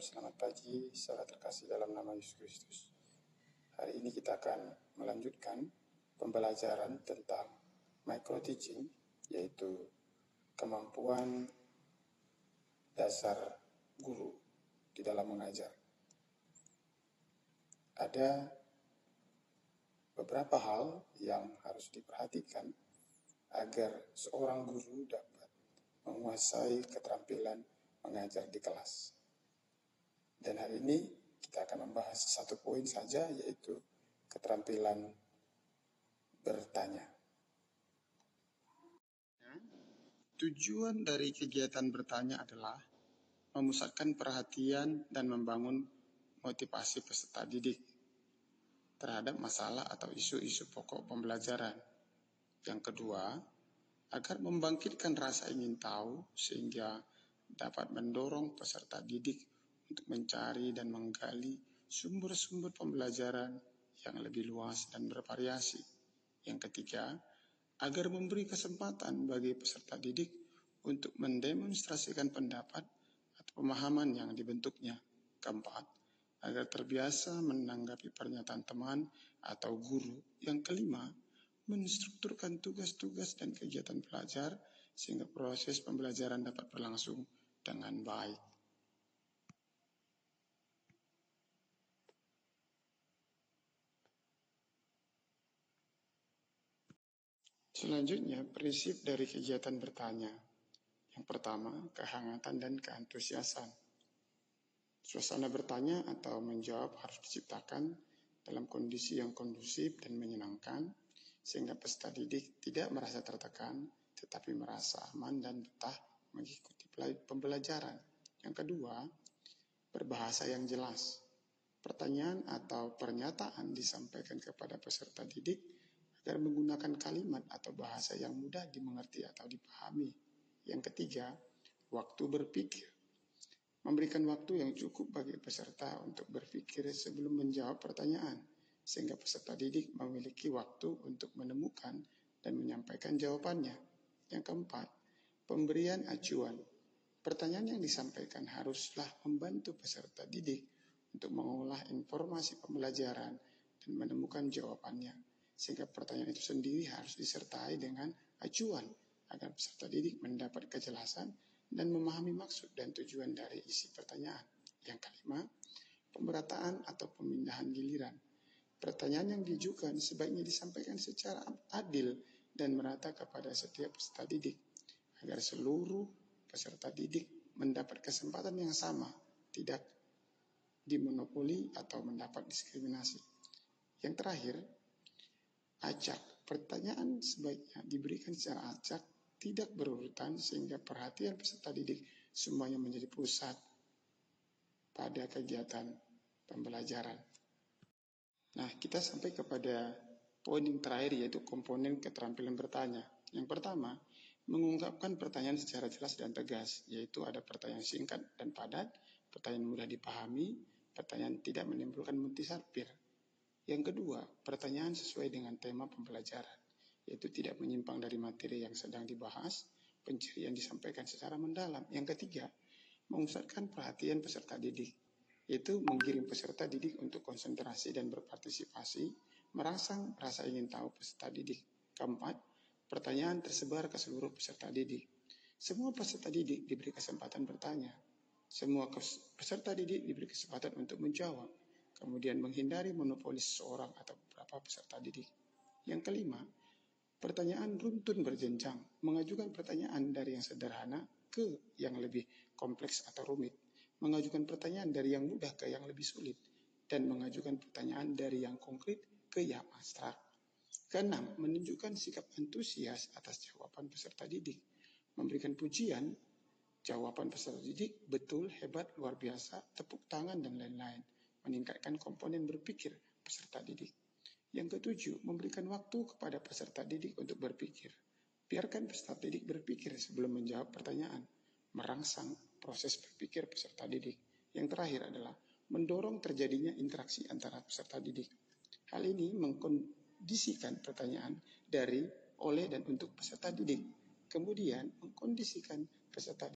selamat pagi, sahabat terkasih dalam nama Yesus Kristus. Hari ini kita akan melanjutkan pembelajaran tentang micro teaching, yaitu kemampuan dasar guru di dalam mengajar. Ada beberapa hal yang harus diperhatikan agar seorang guru dapat menguasai keterampilan mengajar di kelas. Dan hari ini kita akan membahas satu poin saja, yaitu keterampilan bertanya. Tujuan dari kegiatan bertanya adalah memusatkan perhatian dan membangun motivasi peserta didik terhadap masalah atau isu-isu pokok pembelajaran. Yang kedua, agar membangkitkan rasa ingin tahu sehingga dapat mendorong peserta didik untuk mencari dan menggali sumber-sumber pembelajaran yang lebih luas dan bervariasi. Yang ketiga, agar memberi kesempatan bagi peserta didik untuk mendemonstrasikan pendapat atau pemahaman yang dibentuknya. Keempat, agar terbiasa menanggapi pernyataan teman atau guru. Yang kelima, menstrukturkan tugas-tugas dan kegiatan pelajar sehingga proses pembelajaran dapat berlangsung dengan baik. Selanjutnya, prinsip dari kegiatan bertanya. Yang pertama, kehangatan dan keantusiasan. Suasana bertanya atau menjawab harus diciptakan dalam kondisi yang kondusif dan menyenangkan, sehingga peserta didik tidak merasa tertekan, tetapi merasa aman dan betah mengikuti pembelajaran. Yang kedua, berbahasa yang jelas. Pertanyaan atau pernyataan disampaikan kepada peserta didik agar menggunakan kalimat atau bahasa yang mudah dimengerti atau dipahami. Yang ketiga, waktu berpikir. Memberikan waktu yang cukup bagi peserta untuk berpikir sebelum menjawab pertanyaan, sehingga peserta didik memiliki waktu untuk menemukan dan menyampaikan jawabannya. Yang keempat, pemberian acuan. Pertanyaan yang disampaikan haruslah membantu peserta didik untuk mengolah informasi pembelajaran dan menemukan jawabannya, sehingga pertanyaan itu sendiri harus disertai dengan acuan agar peserta didik mendapat kejelasan dan memahami maksud dan tujuan dari isi pertanyaan. Yang kelima, pemerataan atau pemindahan giliran. Pertanyaan yang diajukan sebaiknya disampaikan secara adil dan merata kepada setiap peserta didik, agar seluruh peserta didik mendapat kesempatan yang sama, tidak dimonopoli atau mendapat diskriminasi. Yang terakhir, acak. Pertanyaan sebaiknya diberikan secara acak, tidak berurutan, sehingga perhatian peserta didik semuanya menjadi pusat pada kegiatan pembelajaran. Nah, kita sampai kepada poin yang terakhir, yaitu komponen keterampilan bertanya. Yang pertama, mengungkapkan pertanyaan secara jelas dan tegas, yaitu ada pertanyaan singkat dan padat, pertanyaan mudah dipahami, pertanyaan tidak menimbulkan multisarpir. Yang kedua, pertanyaan sesuai dengan tema pembelajaran, yaitu tidak menyimpang dari materi yang sedang dibahas, pencirian disampaikan secara mendalam. Yang ketiga, memusatkan perhatian peserta didik, yaitu menggiring peserta didik untuk konsentrasi dan berpartisipasi, merangsang rasa ingin tahu peserta didik. Keempat, pertanyaan tersebar ke seluruh peserta didik. Semua peserta didik diberi kesempatan bertanya. Semua peserta didik diberi kesempatan untuk menjawab. Kemudian menghindari monopoli seseorang atau beberapa peserta didik. Yang kelima, pertanyaan runtun berjenjang, mengajukan pertanyaan dari yang sederhana ke yang lebih kompleks atau rumit, mengajukan pertanyaan dari yang mudah ke yang lebih sulit, dan mengajukan pertanyaan dari yang konkret ke yang abstrak. Keenam, menunjukkan sikap antusias atas jawaban peserta didik, memberikan pujian, jawaban peserta didik betul, hebat, luar biasa, tepuk tangan, dan lain-lain, meningkatkan komponen berpikir peserta didik. Yang ketujuh, memberikan waktu kepada peserta didik untuk berpikir. Biarkan peserta didik berpikir sebelum menjawab pertanyaan, merangsang proses berpikir peserta didik. Yang terakhir adalah mendorong terjadinya interaksi antara peserta didik. Hal ini mengkondisikan pertanyaan dari, oleh, dan untuk peserta didik. Kemudian mengkondisikan peserta